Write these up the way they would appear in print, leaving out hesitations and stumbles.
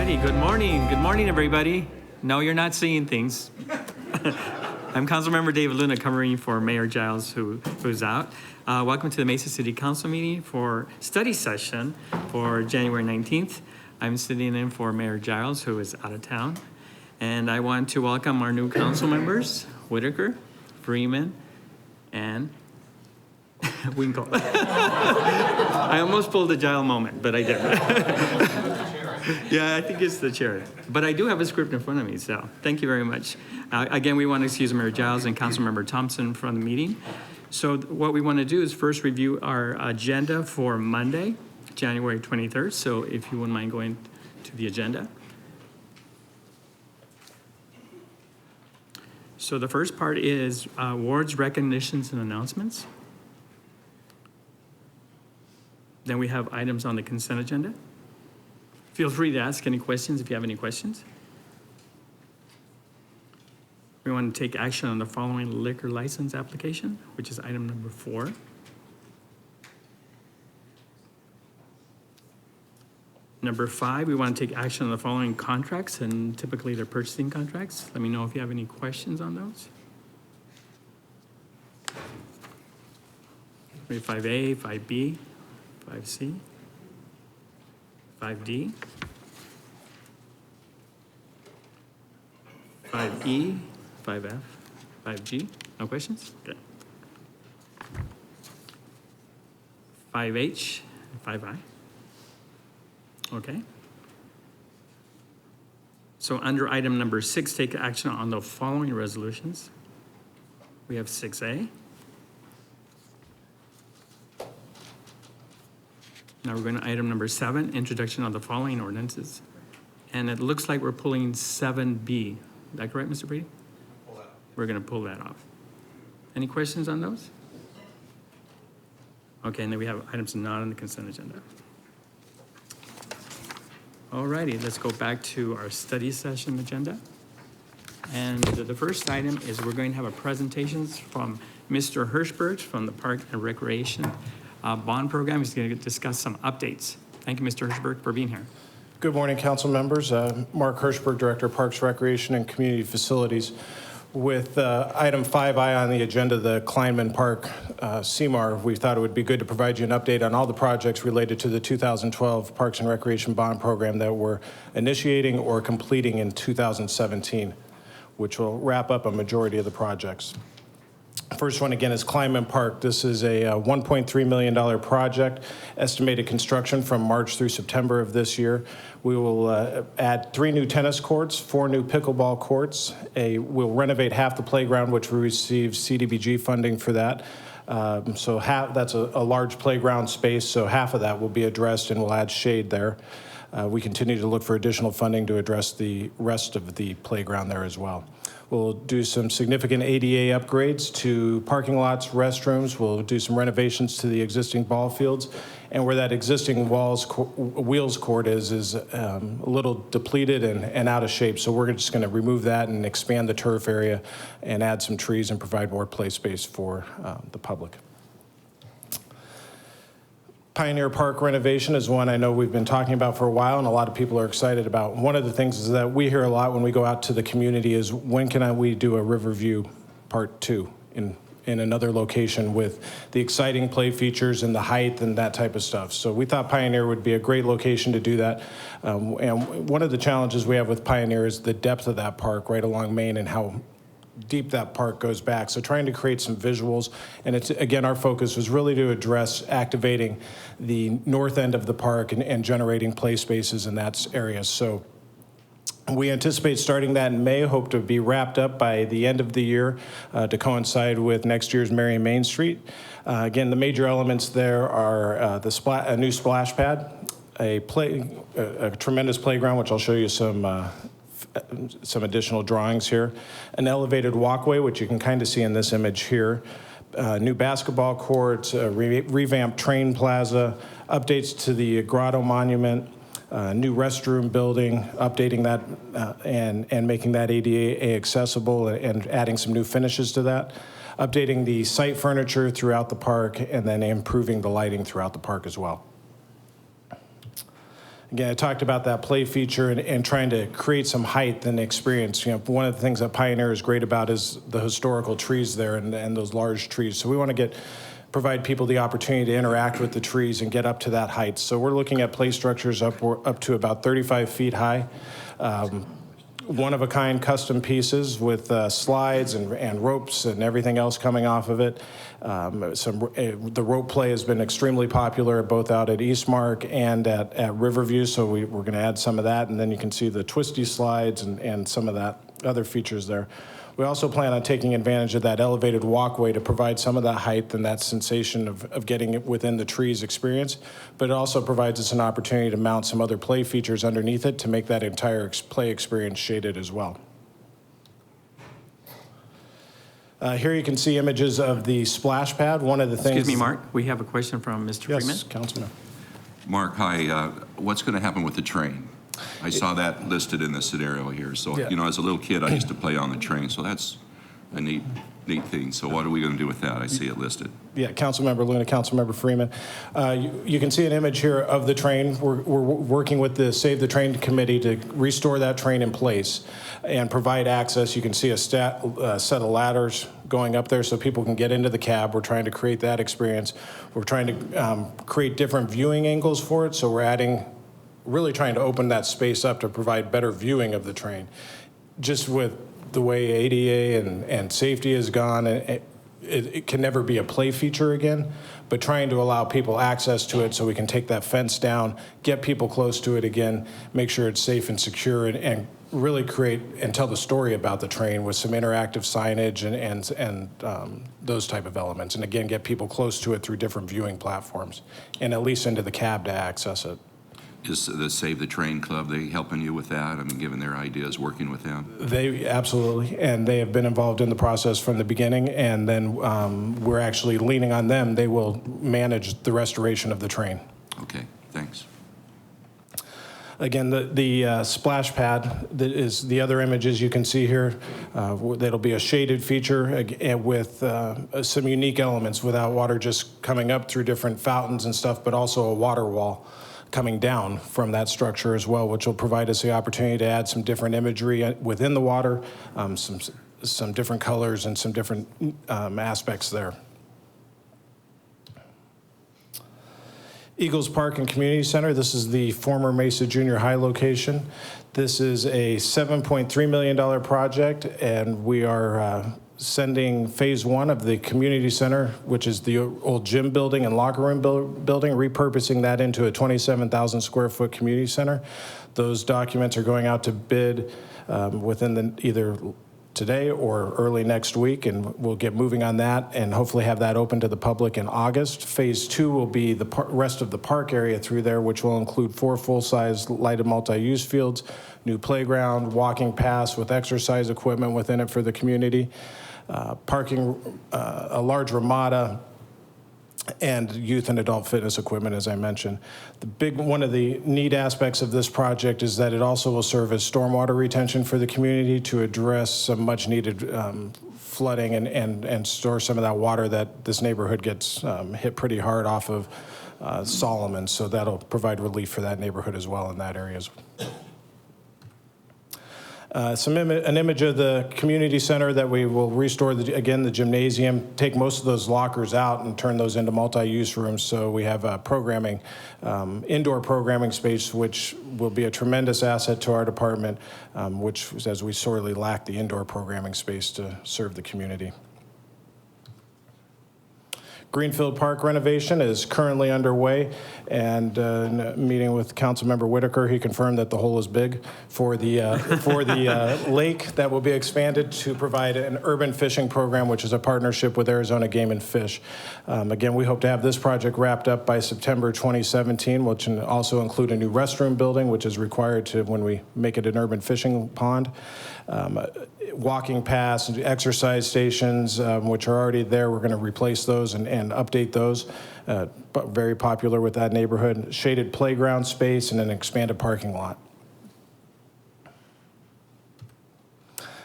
righty, good morning. Good morning, everybody. No, you're not seeing things. I'm Councilmember David Luna, covering for Mayor Giles, who's out. Welcome to the Mesa City Council meeting for study session for January 19th. I'm sitting in for Mayor Giles, who is out of town. And I want to welcome our new council members, Whitaker, Freeman, and Winkle. I almost pulled a Giles moment, but I didn't. Yeah, I think it's the chair. But I do have a script in front of me, so thank you very much. Again, we want to excuse Mayor Giles and Councilmember Thompson from the meeting. So what we want to do is first review our agenda for Monday, January 23rd. So if you wouldn't mind going to the agenda. So the first part is awards, recognitions, and announcements. Then we have items on the consent agenda. Feel free to ask any questions if you have any questions. We want to take action on the following liquor license application, which is item number 4. Number 5, we want to take action on the following contracts, and typically they're purchasing contracts. Let me know if you have any questions on those. 5A, 5B, 5C, 5D, 5E, 5F, 5G. No questions? Okay. 5H, 5I. Okay. So under item number 6, take action on the following resolutions. We have 6A. Now we're going to item number 7, introduction of the following ordinances. And it looks like we're pulling 7B. Is that correct, Mr. Brady? Pull that. We're going to pull that off. Any questions on those? Okay, and then we have items not on the consent agenda. All righty, let's go back to our study session agenda. And the first item is we're going to have a presentation from Mr. Hirschberg from the Park and Recreation bond program. He's going to discuss some updates. Thank you, Mr. Hirschberg, for being here. Good morning, council members. Mark Hirschberg, Director of Parks, Recreation, and Community Facilities. With item 5I on the agenda, the Kleinman Park CMAR, we thought it would be good to provide you an update on all the projects related to the 2012 Parks and Recreation Bond Program that we're initiating or completing in 2017, which will wrap up a majority of the projects. First one, again, is Kleinman Park. This is a $1.3 million project, estimated construction from March through September of this year. We will add 3 new tennis courts, 4 new pickleball courts. We'll renovate half the playground, which we received CDBG funding for that. So that's a large playground space, so half of that will be addressed, and we'll add shade there. We continue to look for additional funding to address the rest of the playground there as well. We'll do some significant ADA upgrades to parking lots, restrooms. We'll do some renovations to the existing ball fields. And where that existing wheels court is a little depleted and out of shape. So we're just going to remove that and expand the turf area and add some trees and provide more play space for the public. Pioneer Park renovation is one I know we've been talking about for a while, and a lot of people are excited about. One of the things is that we hear a lot when we go out to the community is, when can we do a Riverview Part 2 in another location with the exciting play features and the height and that type of stuff. So we thought Pioneer would be a great location to do that. And one of the challenges we have with Pioneer is the depth of that park right along Main and how deep that park goes back. So trying to create some visuals, and it's, again, our focus was really to address activating the north end of the park and generating play spaces in that area. So we anticipate starting that in May, hope to be wrapped up by the end of the year to coincide with next year's Marion Main Street. Again, the major elements there are a new splash pad, a tremendous playground, which I'll show you some additional drawings here, an elevated walkway, which you can kind of see in this image here, new basketball courts, revamped train plaza, updates to the Grotto Monument, new restroom building, updating that and making that ADA accessible and adding some new finishes to that, updating the site furniture throughout the park, and then improving the lighting throughout the park as well. Again, I talked about that play feature and trying to create some height and experience. One of the things that Pioneer is great about is the historical trees there and those large trees. So we want to provide people the opportunity to interact with the trees and get up to that height. So we're looking at play structures up to about 35 feet high. One-of-a-kind custom pieces with slides and ropes and everything else coming off of it. The rope play has been extremely popular both out at Eastmark and at Riverview, so we're going to add some of that, and then you can see the twisty slides and some of that other features there. We also plan on taking advantage of that elevated walkway to provide some of that height and that sensation of getting it within the trees experience, but it also provides us an opportunity to mount some other play features underneath it to make that entire play experience shaded as well. Here you can see images of the splash pad. One of the things... Excuse me, Mark, we have a question from Mr. Freeman. Yes, Councilman. Mark, hi. What's going to happen with the train? I saw that listed in the scenario here. So, Yeah. as a little kid, I used to play on the train. So that's a neat thing. So what are we going to do with that? I see it listed. Yeah, Councilmember Luna, Councilmember Freeman. You can see an image here of the train. We're working with the Save the Train Committee to restore that train in place and provide access. You can see a set of ladders going up there so people can get into the cab. We're trying to create that experience. We're trying to create different viewing angles for it. So we're really trying to open that space up to provide better viewing of the train. Just with the way ADA and safety has gone, it can never be a play feature again, but trying to allow people access to it so we can take that fence down, get people close to it again, make sure it's safe and secure, and really create and tell the story about the train with some interactive signage and those type of elements. And again, get people close to it through different viewing platforms and at least into the cab to access it. Is the Save the Train Club, they helping you with that? I mean, given their ideas, working with them? They absolutely, and they have been involved in the process from the beginning, and then we're actually leaning on them. They will manage the restoration of the train. Okay, thanks. Again, the splash pad that is the other images you can see here. That'll be a shaded feature with some unique elements without water just coming up through different fountains and stuff, but also a water wall coming down from that structure as well, which will provide us the opportunity to add some different imagery within the water, some different colors and some different aspects there. Eagles Park and Community Center, this is the former Mesa Junior High location. This is a $7.3 million project, and we are sending phase one of the community center, which is the old gym building and locker room building, repurposing that into a 27,000 square foot community center. Those documents are going out to bid within either today or early next week, and we'll get moving on that and hopefully have that open to the public in August. Phase two will be the rest of the park area through there, which will include 4 full-size lighted multi-use fields, new playground, walking paths with exercise equipment within it for the community, parking, a large Ramada, and youth and adult fitness equipment, as I mentioned. One of the neat aspects of this project is that it also will serve as stormwater retention for the community to address some much needed flooding and store some of that water that this neighborhood gets hit pretty hard off of Solomon. So that'll provide relief for that neighborhood as well in that area. An image of the community center that we will restore, again, the gymnasium, take most of those lockers out and turn those into multi-use rooms. So we have indoor programming space, which will be a tremendous asset to our department, which, as we sorely lack the indoor programming space to serve the community. Greenfield Park renovation is currently underway, and in a meeting with Councilmember Whitaker, he confirmed that the hole is big for the lake that will be expanded to provide an urban fishing program, which is a partnership with Arizona Game and Fish. Again, we hope to have this project wrapped up by September 2017, which will also include a new restroom building, which is required when we make it an urban fishing pond. Walking paths and exercise stations, which are already there. We're going to replace those and update those. But very popular with that neighborhood. Shaded playground space and an expanded parking lot.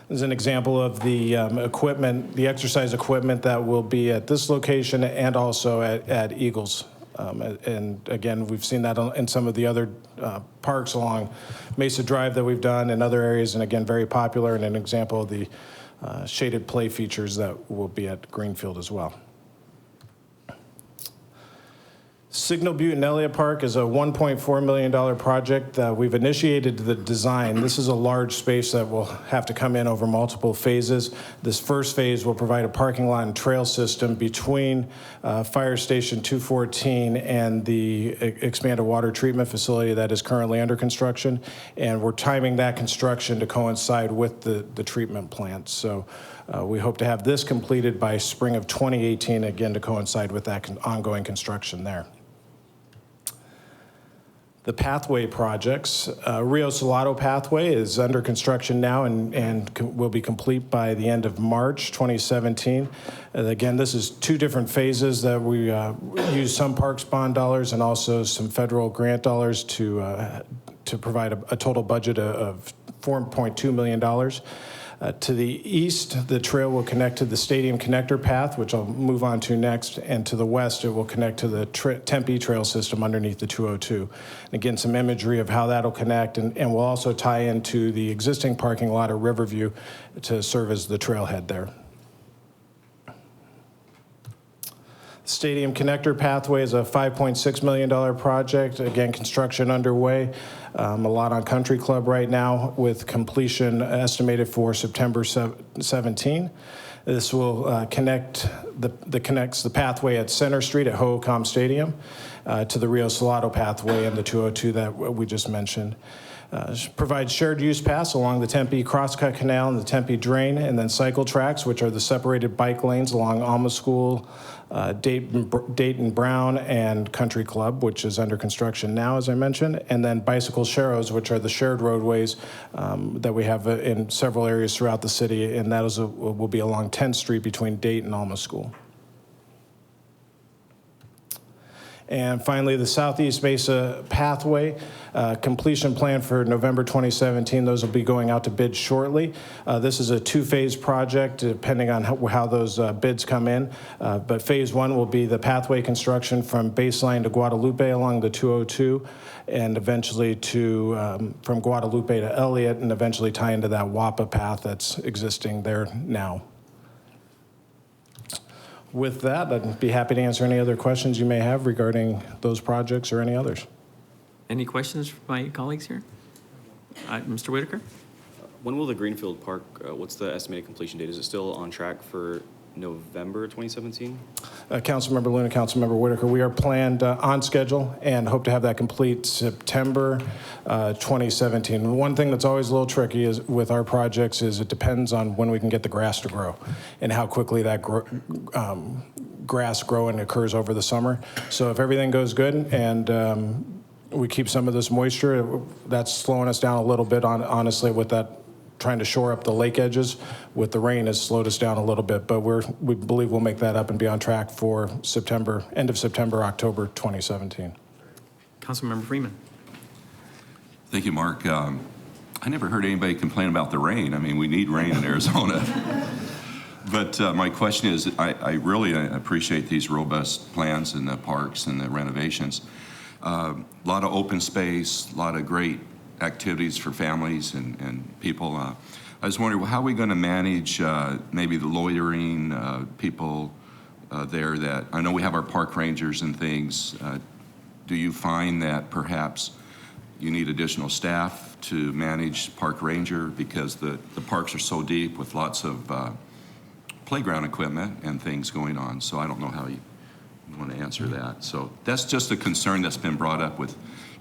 This is an example of the equipment, the exercise equipment that will be at this location and also at Eagles And again, we've seen that in some of the other parks along Mesa Drive that we've done and other areas, and again, very popular, and an example of the shaded play features that will be at Greenfield as well. Signal Butte and Elliott Park is a $1.4 million project. We've initiated the design. This is a large space that will have to come in over multiple phases. This first phase will provide a parking lot and trail system between Fire Station 214 and the expanded water treatment facility that is currently under construction. And we're timing that construction to coincide with the treatment plant. So we hope to have this completed by spring of 2018, again, to coincide with that ongoing construction there. The pathway projects. Rio Salado Pathway is under construction now and will be complete by the end of March 2017. And again, this is two different phases that we use some parks bond dollars and also some federal grant dollars to provide a total budget of $4.2 million. To the east, the trail will connect to the Stadium Connector Path, which I'll move on to next, and to the west, it will connect to the Tempe Trail System underneath the 202. And again, some imagery of how that'll connect, and we'll also tie into the existing parking lot at Riverview to serve as the trailhead there. Stadium Connector Pathway is a $5.6 million project. Again, construction underway. A lot on Country Club right now with completion estimated for September 17. This will connects the pathway at Center Street at Hohokam Stadium to the Rio Salado Pathway and the 202 that we just mentioned. Provides shared use paths along the Tempe Crosscut Canal and the Tempe Drain, and then cycle tracks, which are the separated bike lanes along Alma School, Dayton Brown, and Country Club, which is under construction now, as I mentioned, and then bicycle sharrows, which are the shared roadways that we have in several areas throughout the city, and that will be along 10th Street between Dayton and Alma School. And finally, the Southeast Mesa Pathway, completion plan for November 2017. Those will be going out to bid shortly. This is a two-phase project, depending on how those bids come in. But phase one will be the pathway construction from Baseline to Guadalupe along the 202, and eventually from Guadalupe to Elliott, and eventually tie into that WAPA path that's existing there now. With that, I'd be happy to answer any other questions you may have regarding those projects or any others. Any questions from my colleagues here? Mr. Whitaker? When will the Greenfield Park, what's the estimated completion date? Is it still on track for November 2017? Councilmember Luna, Councilmember Whitaker, we are planned on schedule and hope to have that complete September 2017. One thing that's always a little tricky is with our projects is it depends on when we can get the grass to grow and how quickly that grass growing occurs over the summer. So if everything goes good and we keep some of this moisture, that's slowing us down a little bit, honestly, with that trying to shore up the lake edges with the rain has slowed us down a little bit, but we believe we'll make that up and be on track for end of September, October 2017. Councilmember Freeman. Thank you, Mark. I never heard anybody complain about the rain. I mean, we need rain in Arizona. But my question is, I really appreciate these robust plans and the parks and the renovations. A lot of open space, a lot of great activities for families and people. I was wondering, how are we going to manage maybe the loitering people there that, I know we have our park rangers and things. Do you find that perhaps you need additional staff to manage park ranger because the parks are so deep with lots of playground equipment and things going on? So I don't know how you want to answer that. So that's just a concern that's been brought up with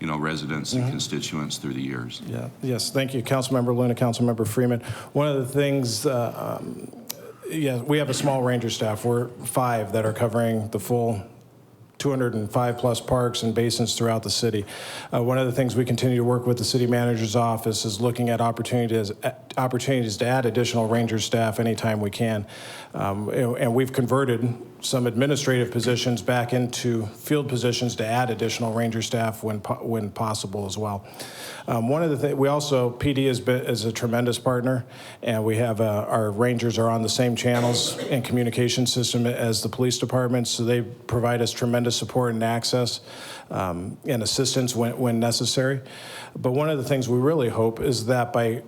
residents and constituents through the years. Yeah. Yes. Thank you, Councilmember Luna, Councilmember Freeman. One of the things, we have a small ranger staff. We're 5 that are covering the full 205 plus parks and basins throughout the city. One of the things we continue to work with the city manager's office is looking at opportunities to add additional ranger staff anytime we can. And we've converted some administrative positions back into field positions to add additional ranger staff when possible as well. One of the things, we also, PD is a tremendous partner, and we have our rangers are on the same channels and communication system as the police department, so they provide us tremendous support and access and assistance when necessary. But one of the things we really hope is that by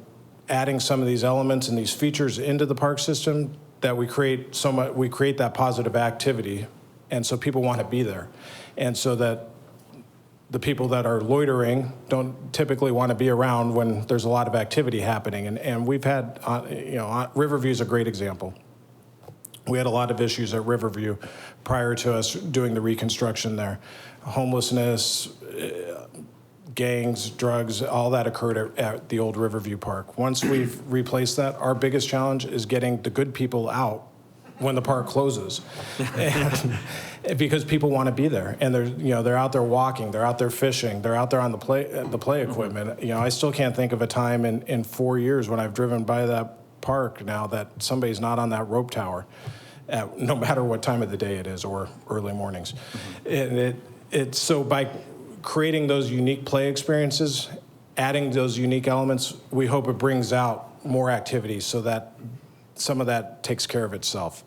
adding some of these elements and these features into the park system, that we create that positive activity, and so people want to be there, and so that the people that are loitering don't typically want to be around when there's a lot of activity happening. And we've had, Riverview is a great example. We had a lot of issues at Riverview prior to us doing the reconstruction there. Homelessness, gangs, drugs, all that occurred at the old Riverview Park. Once we've replaced that, our biggest challenge is getting the good people out when the park closes. Because people want to be there, and they're out there walking, they're out there fishing, they're out there on the play equipment. I still can't think of a time in 4 years when I've driven by that park now that somebody's not on that rope tower, no matter what time of the day it is or early mornings. And it's so by creating those unique play experiences, adding those unique elements, we hope it brings out more activities so that some of that takes care of itself.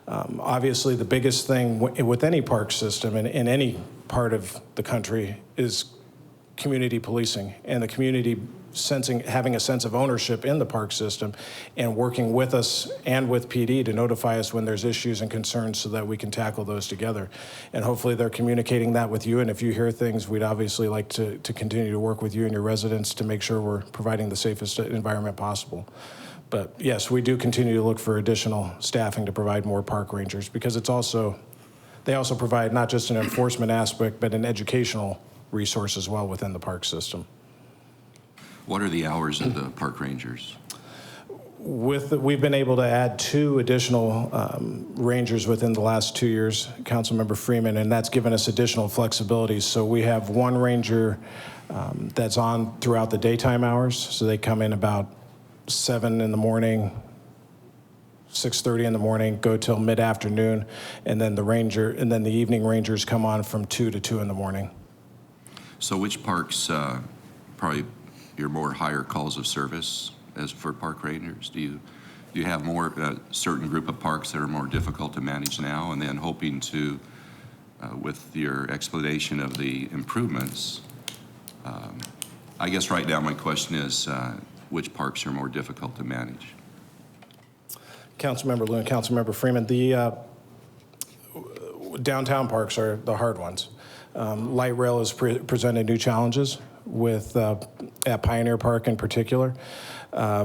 Obviously, the biggest thing with any park system in any part of the country is community policing, and the community having a sense of ownership in the park system and working with us and with PD to notify us when there's issues and concerns so that we can tackle those together. And hopefully they're communicating that with you, and if you hear things, we'd obviously like to continue to work with you and your residents to make sure we're providing the safest environment possible. But yes, we do continue to look for additional staffing to provide more park rangers, because they also provide not just an enforcement aspect, but an educational resource as well within the park system. What are the hours of the park rangers? We've been able to add 2 additional rangers within the last 2 years, Councilmember Freeman, and that's given us additional flexibility. So we have 1 ranger that's on throughout the daytime hours, so they come in about 7 in the morning, 6:30 in the morning, go till mid-afternoon, and then the evening rangers come on from 2 to 2 in the morning. So which parks probably your more higher calls of service as for park rangers? Do you have more certain group of parks that are more difficult to manage now, and then hoping to, with your explanation of the improvements, I guess right now my question is, which parks are more difficult to manage? Councilmember Loon, Councilmember Freeman, the downtown parks are the hard ones. Light rail has presented new challenges at Pioneer Park in particular. I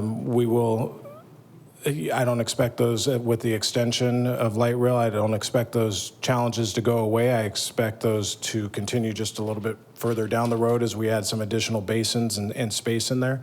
don't expect those with the extension of light rail. I don't expect those challenges to go away. I expect those to continue just a little bit further down the road as we add some additional basins and space in there.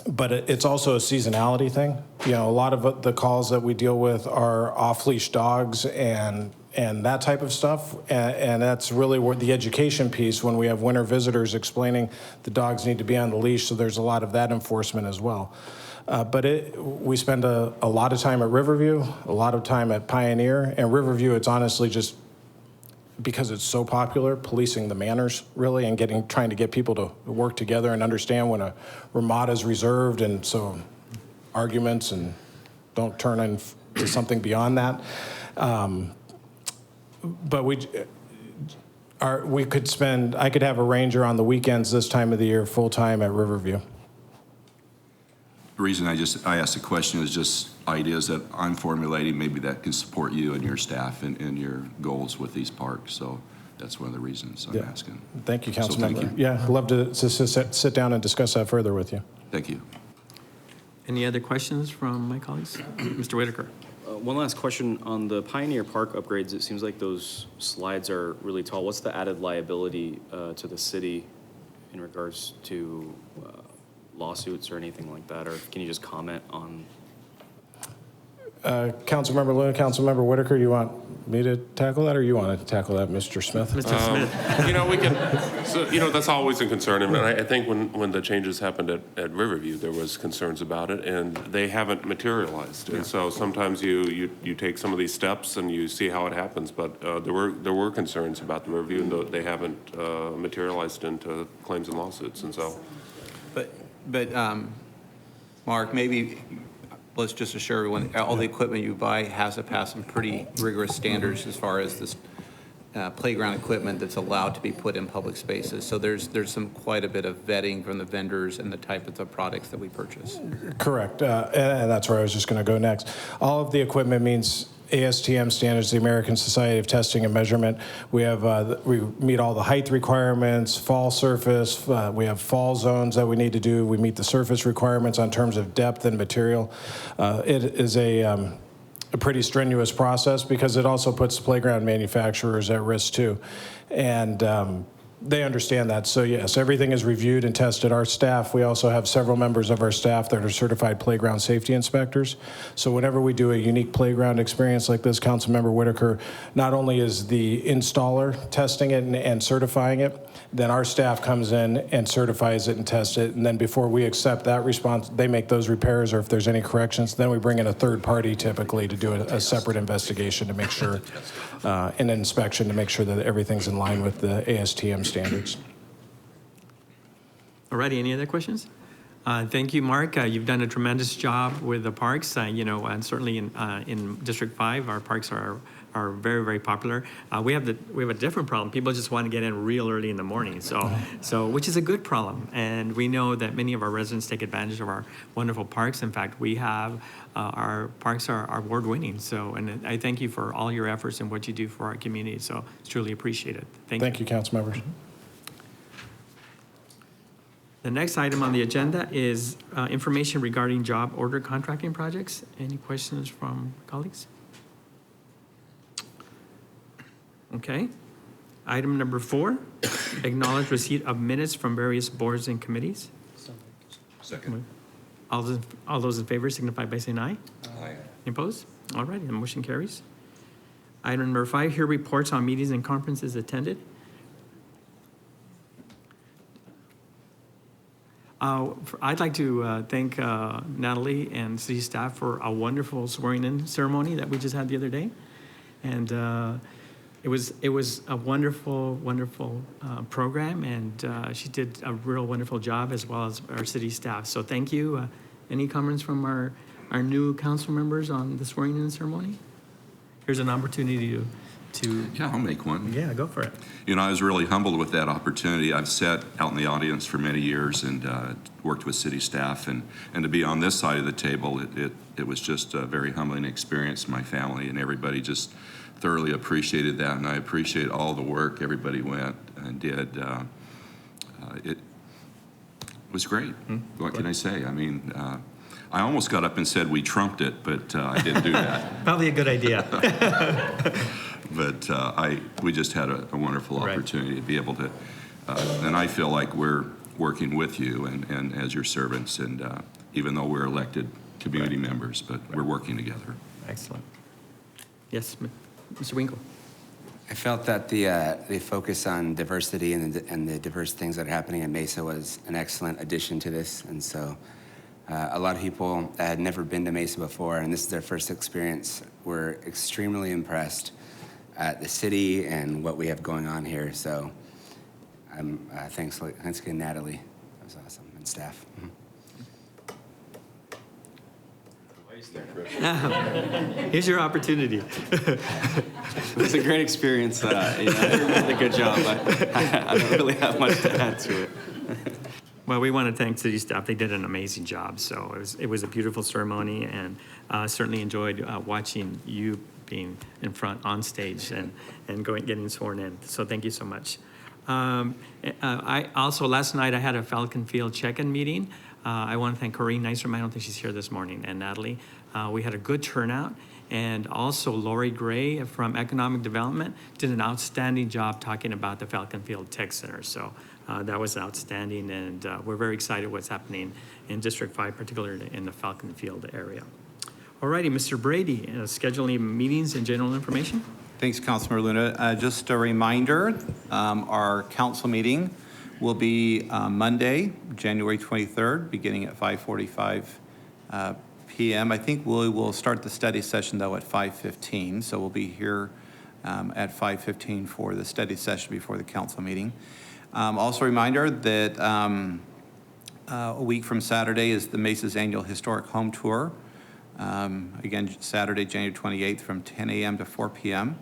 But it's also a seasonality thing. A lot of the calls that we deal with are off-leash dogs and that type of stuff. And that's really where the education piece, when we have winter visitors explaining the dogs need to be on the leash, so there's a lot of that enforcement as well. But we spend a lot of time at Riverview, a lot of time at Pioneer. And Riverview, it's honestly just because it's so popular, policing the manners, really, and trying to get people to work together and understand when a ramada is reserved, and so arguments and don't turn into something beyond that. But I could have a ranger on the weekends this time of the year full-time at Riverview. The reason I asked the question is just ideas that I'm formulating, maybe that can support you and your staff in your goals with these parks. So that's one of the reasons I'm asking. Thank you, So Councilmember. thank you. Yeah, I'd love to sit down and discuss that further with you. Thank you. Any other questions from my colleagues? Mr. Whitaker. One last question on the Pioneer Park upgrades. It seems like those slides are really tall. What's the added liability to the city in regards to lawsuits or anything like that? Or can you just comment on? Councilmember Luna, Councilmember Whitaker, you want me to tackle that, or you want to tackle that, Mr. Smith? Mr. Smith? You know, we can, so, you know, that's always a concern. And I think when the changes happened at Riverview, there was concerns about it, and they haven't materialized. And so sometimes you take some of these steps and you see how it happens, but there were concerns about the Riverview, and they haven't materialized into claims and lawsuits, and so. But Mark, maybe let's just assure everyone, all the equipment you buy has to pass some pretty rigorous standards as far as this playground equipment that's allowed to be put in public spaces. So there's quite a bit of vetting from the vendors and the type of products that we purchase. Correct, and that's where I was just going to go next. All of the equipment means ASTM standards, the American Society of Testing and Measurement. We have we meet all the height requirements, fall surface. We have fall zones that we need to do. We meet the surface requirements on terms of depth and material. It is a pretty strenuous process because it also puts playground manufacturers at risk too, and they understand that. So yes, everything is reviewed and tested. Our staff, we also have several members of our staff that are certified playground safety inspectors. So whenever we do a unique playground experience like this, Councilmember Whitaker, not only is the installer testing it and certifying it, then our staff comes in and certifies it and tests it. And then before we accept that response, they make those repairs, or if there's any corrections, then we bring in a third party typically to do a separate investigation to make sure, an inspection to make sure that everything's in line with the ASTM standards. All righty, any other questions? Thank you, Mark. You've done a tremendous job with the parks, and certainly in District 5, our parks are very, very popular. We have a different problem. People just want to get in real early in the morning, so which is a good problem. And we know that many of our residents take advantage of our wonderful parks. In fact, we have our parks are award-winning. So, and I thank you for all your efforts and what you do for our community. So it's truly appreciated. Thank you. Council members. The next item on the agenda is information regarding job order contracting projects. Any questions from colleagues? Okay. Item number 4, acknowledge receipt of minutes from various boards and committees. Second. All those in favor signify by saying aye. Aye. Any opposed? All right, the motion carries. Item number 5, hear reports on meetings and conferences attended. I'd like to thank Natalie and city staff for a wonderful swearing-in ceremony that we just had the other day. And it was a wonderful program, and she did a real wonderful job, as well as our city staff. So thank you. Any comments from our new council members on the swearing-in ceremony? Here's an opportunity to Yeah, I'll make one. yeah, go for it. You know, I was really humbled with that opportunity. I've sat out in the audience for many years and worked with city staff, and to be on this side of the table, it was just a very humbling experience. My family and everybody just thoroughly appreciated that, and I appreciate all the work everybody went and did. It was great. What can I say? I mean, I almost got up and said we trumped it, but I didn't do that. Probably a good idea. But we just had a wonderful Right. opportunity to be able to, and I feel like we're working with you and as your servants, and even though we're elected community members, but we're working together. Excellent. Yes, Mr. Winkle. I felt that the focus on diversity and the diverse things that are happening in Mesa was an excellent addition to this. And so a lot of people that had never been to Mesa before, and this is their first experience, were extremely impressed at the city and what we have going on here. So thanks again, Natalie. That was awesome, and staff. Here's your opportunity. It was a great experience. Everyone did a good job. I don't really have much to add to it. Well, we want to thank city staff. They did an amazing job. So it was a beautiful ceremony, and certainly enjoyed watching you being in front on stage and getting sworn in. So thank you so much. I also, last night I had a Falcon Field check-in meeting. I want to thank Corrine Nystrom. I don't think she's here this morning, and Natalie. We had a good turnout, and also Lori Gray from Economic Development did an outstanding job talking about the Falcon Field Tech Center. So that was outstanding, and we're very excited what's happening in District 5, particularly in the Falcon Field area. All righty, Mr. Brady, scheduling meetings and general information. Thanks, Councilmember Luna. Just a reminder, our council meeting will be Monday, January 23rd, beginning at 5:45 p.m. I think we will start the study session, though, at 5:15, so we'll be here at 5:15 for the study session before the council meeting. Also a reminder that a week from Saturday is the Mesa's annual Historic Home Tour. Again, Saturday, January 28th from 10 a.m. to 4 p.m.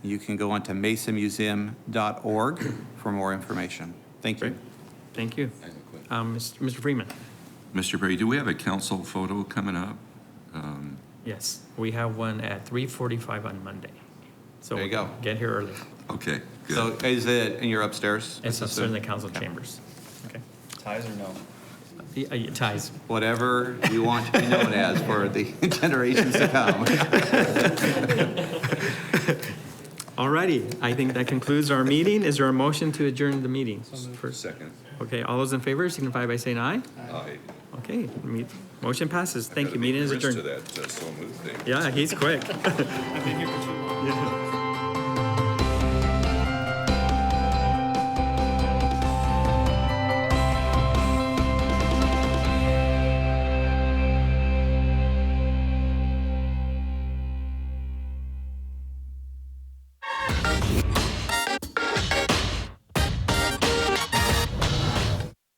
You can go onto mesamuseum.org for more information. Thank you. Great. Thank you. Mr. Freeman? Mr. Brady, do we have a council photo coming up? Yes, we have one at 3:45 on Monday. So There you go. get here early. Okay, So good. is it, and you're upstairs? It's up in the council chambers. Okay. Ties or no? Ties. Whatever you want to be known as for the generations to come. All righty, I think that concludes our meeting. Is there a motion to adjourn the meeting? Second. Okay, all those in favor signify by saying aye. Aye. Okay, motion passes. Thank you. Meeting is adjourned. that so moved thing. Yeah, he's quick. I've been here for too long.